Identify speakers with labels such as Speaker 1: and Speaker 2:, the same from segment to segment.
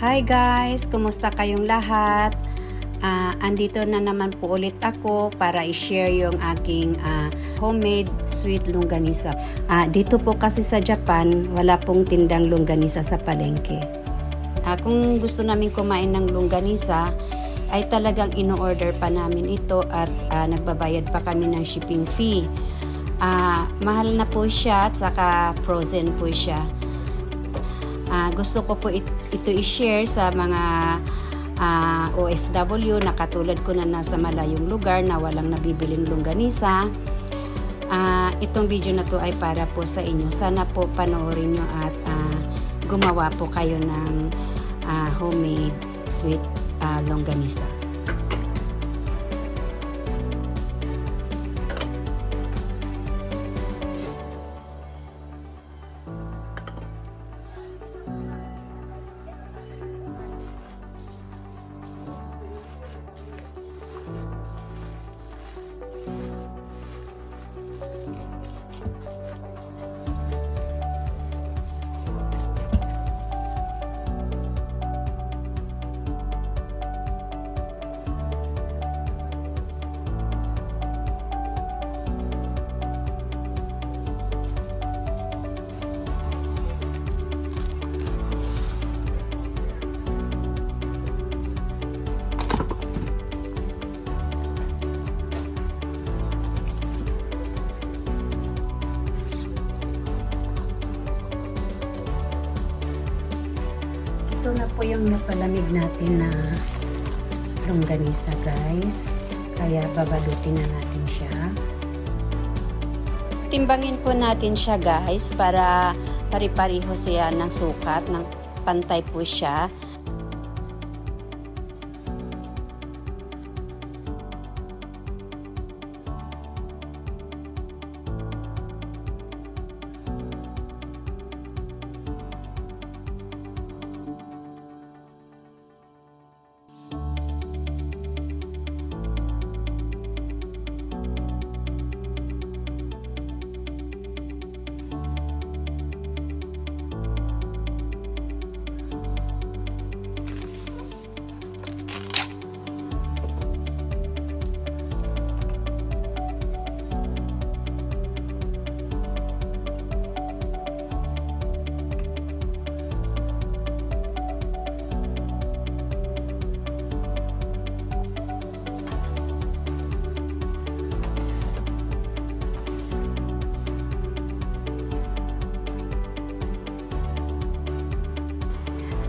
Speaker 1: Hi guys! Kumusta kayong lahat? Andito na naman po ulit ako para i-share yung aking homemade sweet longanisa. Dito po kasi sa Japan, wala pong tindang longanisa sa palengke. Kung gusto namin kumain ng longanisa, ay talagang ino-order pa namin ito at nagbabayad pa kami ng shipping fee. Mahal na po siya at saka frozen po siya. Gusto ko po ito i-share sa mga OFW na katulad ko na nasa malayong lugar na walang nabibiling longganisa. Itong video na to ay para po sa inyo. Sana po panoorin nyo at gumawa po kayo ng homemade sweet longganisa. Ito na po yung napalamig natin na longganisa guys. Kaya babalutin na natin siya. Timbangin po natin siya guys para pari-pariho siya ng sukat, ng pantay po siya.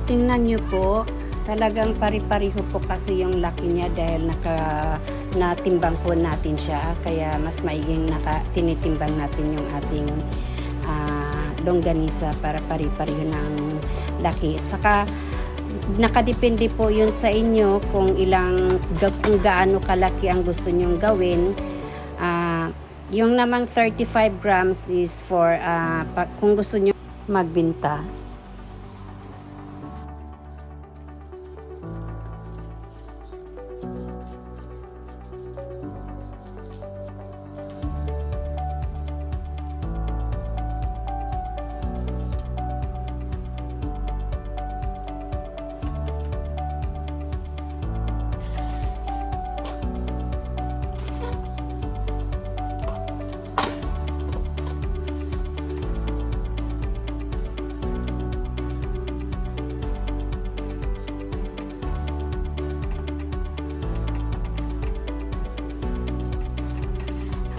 Speaker 1: Tingnan nyo po, talagang pari-pariho po kasi yung laki niya dahil natimbang po natin siya. Kaya mas maiging tinitimbang natin yung ating longganisa para pari-pariho ng laki. At saka nakadepende po yun sa inyo kung gaano kalaki ang gusto nyong gawin. Yung namang 35 grams is for kung gusto nyo magbinta.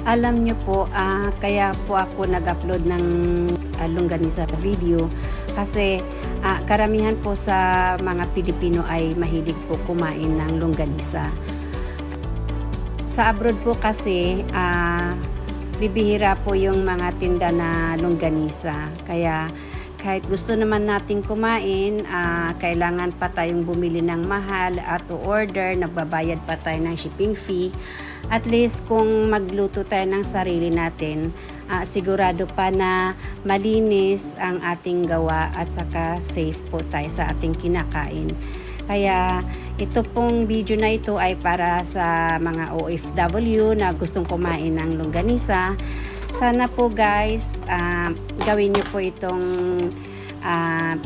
Speaker 1: Alam nyo po, kaya po ako nag-upload ng longganisa video kasi karamihan po sa mga Pilipino ay mahilig po kumain ng longganisa. Sa abroad po kasi, bibihira po yung mga tinda na longganisa. Kaya kahit gusto naman nating kumain, kailangan pa tayong bumili ng mahal at order, nagbabayad pa tayo ng shipping fee. At least kung magluto tayo ng sarili natin, sigurado pa na malinis ang ating gawa at saka safe po tayo sa ating kinakain. Kaya ito pong video na ito ay para sa mga OFW na gustong kumain ng longganisa. Sana po guys, gawin niyo po itong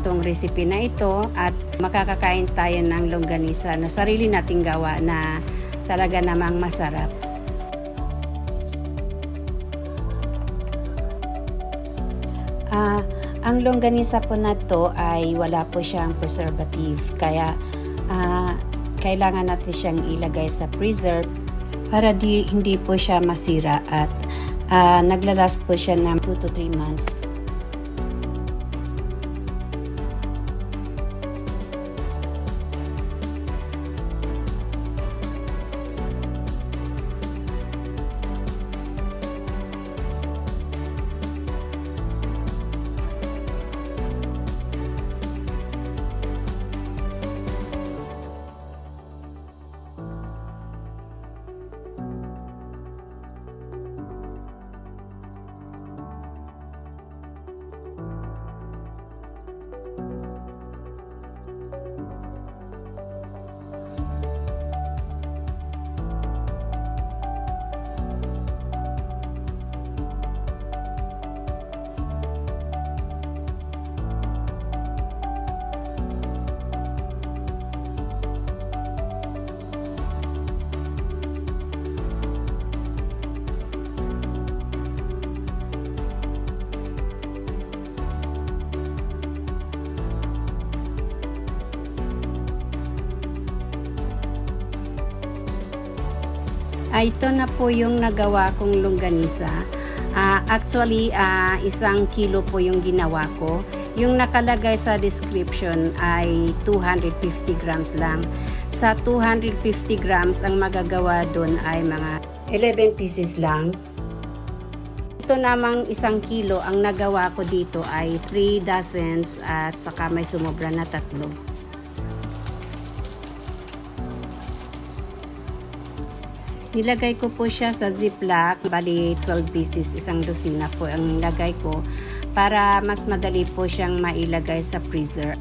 Speaker 1: tong recipe na ito at makakakain tayo ng longganisa na sarili nating gawa na talaga namang masarap. Ang longganisa po na to ay wala po siyang preservative, kaya kailangan natin siyang ilagay sa freezer para hindi po siya masira at naglalast po siya ng 2 to 3 months. Ito na po yung nagawa kong longganisa. Actually, 1 kilo po yung ginawa ko. Yung nakalagay sa description ay 250 grams lang. Sa 250 grams, ang magagawa doon ay mga 11 pieces lang. Ito namang 1 kilo, ang nagawa ko dito ay 3 dozens at saka may sumobra na 3. Nilagay ko po siya sa ziplock, bali 12 pieces, 1 dosina po ang nilagay ko para mas madali po siyang mailagay sa freezer.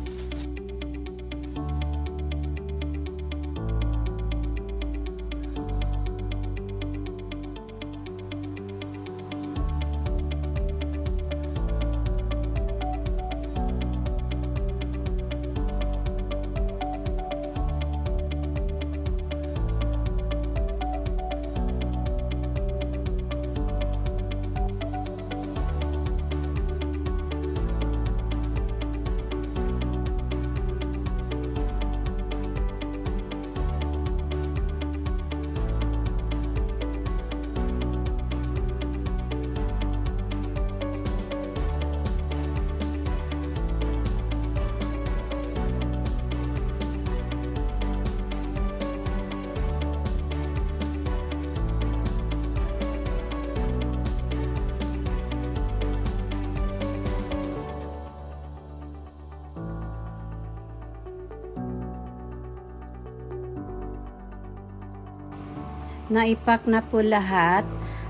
Speaker 1: Naipack na po lahat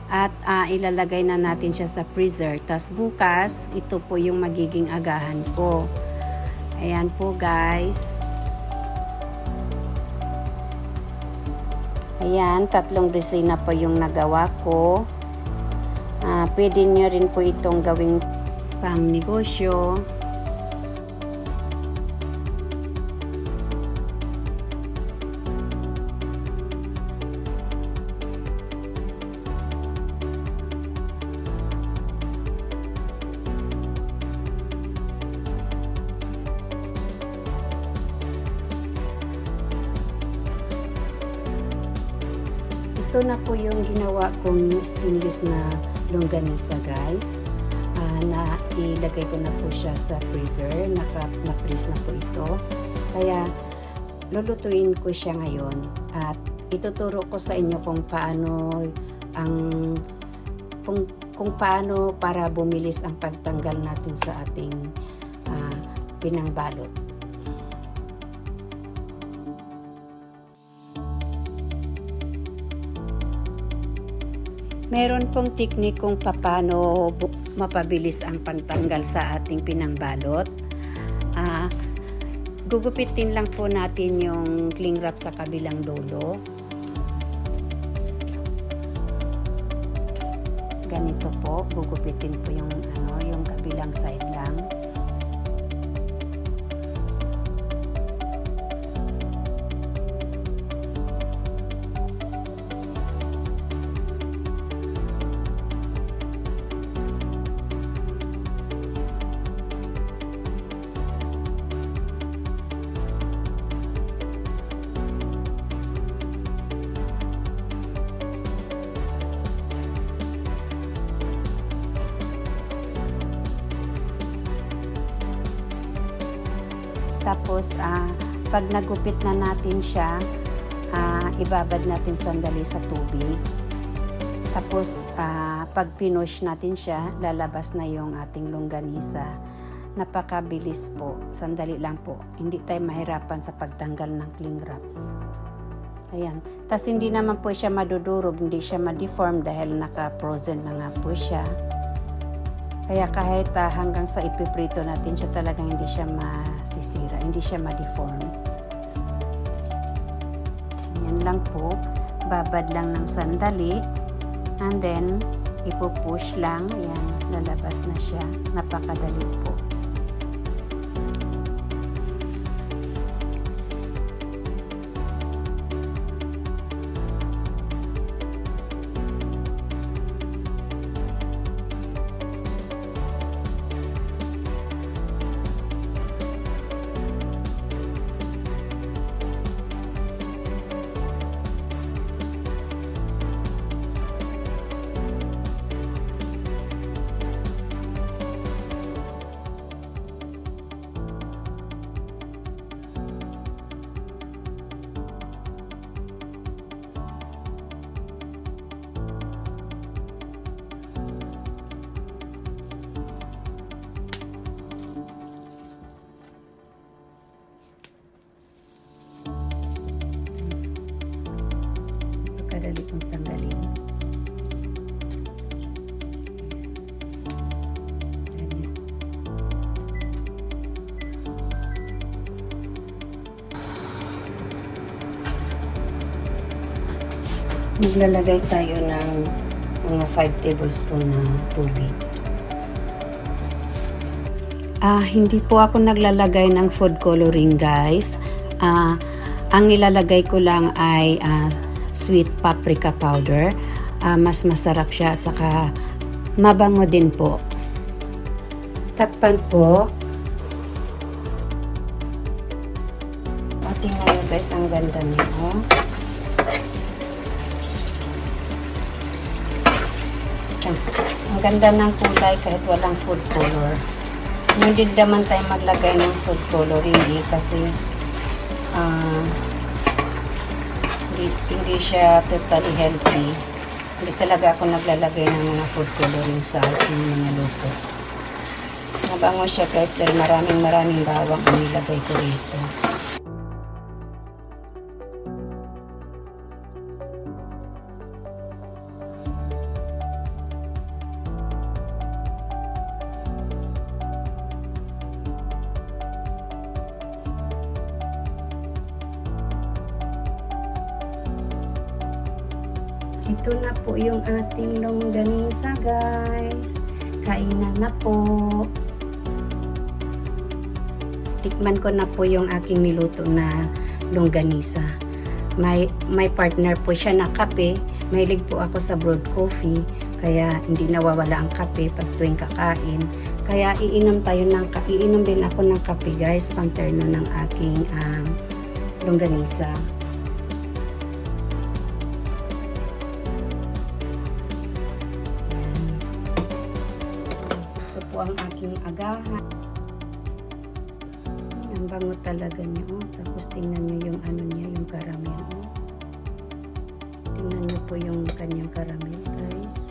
Speaker 1: at ilalagay na natin siya sa freezer. Tas bukas, ito po yung magiging agahan ko. Ayan po guys. Ayan, 3 resina po yung nagawa ko. Pwede nyo rin po itong gawing pang negosyo. Ito na po yung ginawa kong skinless na longganisa guys. Na ilagay ko na po siya sa freezer. Na-freeze na po ito. Kaya lulutuin ko siya ngayon. At ituturo ko sa inyo kung paano kung paano para bumilis ang pagtanggal natin sa ating pinangbalot. Meron pong teknik kung paano mapabilis ang pagtanggal sa ating pinangbalot. Gugupitin lang po natin yung cling wrap sa kabilang dulo. Ganito po, gugupitin po yung kabilang side lang. Tapos, pag nagupit na natin siya, ibabad natin sandali sa tubig. Tapos, pag pinush natin siya, lalabas na yung ating longganisa. Napakabilis po. Sandali lang po. Hindi tayo mahirapan sa pagtanggal ng cling wrap. Ayan. Tapos, hindi naman po siya madudurog, hindi siya ma-deform dahil naka-frozen na nga po siya. Kaya kahit hanggang sa ipiprito natin siya, talagang hindi siya masisira, hindi siya ma-deform. Yan lang po. Babad lang ng sandali. And then, ipupush lang. Ayan, lalabas na siya. Napakadali po. Napakadali kong tanggalin. Maglalagay tayo ng mga 5 tablespoon na tubig. Hindi po ako naglalagay ng food coloring, guys. Ang nilalagay ko lang ay sweet paprika powder. Mas masarap siya at saka mabango din po. Takpan po. Tingnan nyo guys, ang ganda niyo. Ang ganda ng kulay kahit walang food color. Hindi naman tayo maglagay ng food color, hindi kasi hindi siya totally healthy. Hindi talaga ako naglalagay ng mga food coloring sa aking mga luto. Mabango siya guys dahil maraming bawang ang nilagay ko rito. Ito na po yung ating longganisa, guys. Kainan na po. Tikman ko na po yung aking niluto na longganisa. May partner po siya na kape. Mahilig po ako sa brewed coffee. Kaya hindi nawawala ang kape pag tuwing kakain. Kaya iinom din ako ng kape, guys, pang terno ng aking longganisa. Ang aking agahan. Ang bango talaga niya. Tapos tingnan niyo yung ano niya, yung caramel. Tingnan niyo po yung kanyang caramel, guys.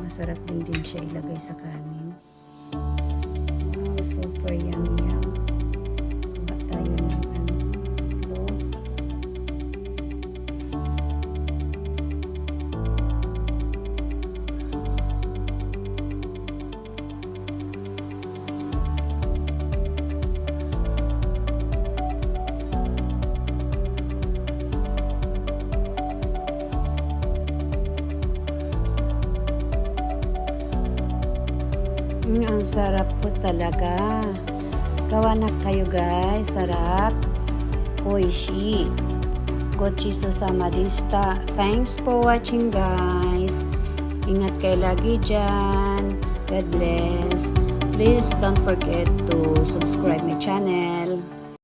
Speaker 1: Masarap din siya ilagay sa kanin. Super yummy. Ba tayo ng clove. Ang sarap po talaga. Gawa na kayo guys. Sarap. Oishi. Gochiso sama deshita. Thanks for watching guys. Ingat kayo lagi dyan. God bless. Please don't forget to subscribe my channel.